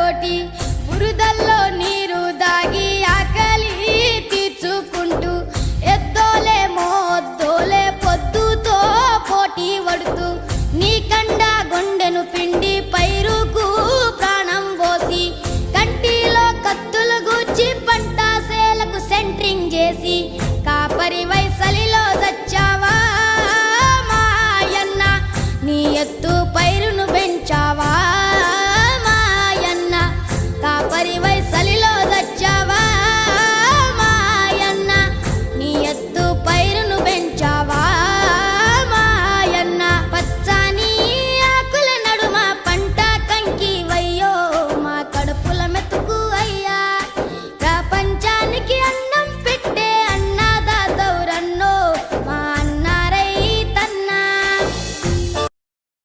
తోటి బురదల్లో నీరు దాగి ఆకలి తీర్చుకుంటూ ఎద్దోలే మోద్దోలే పొద్దుతో పోటీ పడుతూ నీ కండ గుండెను పిండి పైరుకు ప్రాణం పోసి కంటిలో కత్తులు గుచ్చి పంట సేలకు సెంట్రింగ్ చేసి కాపరి వైసలిలో చచ్చావా మాయన్న నీ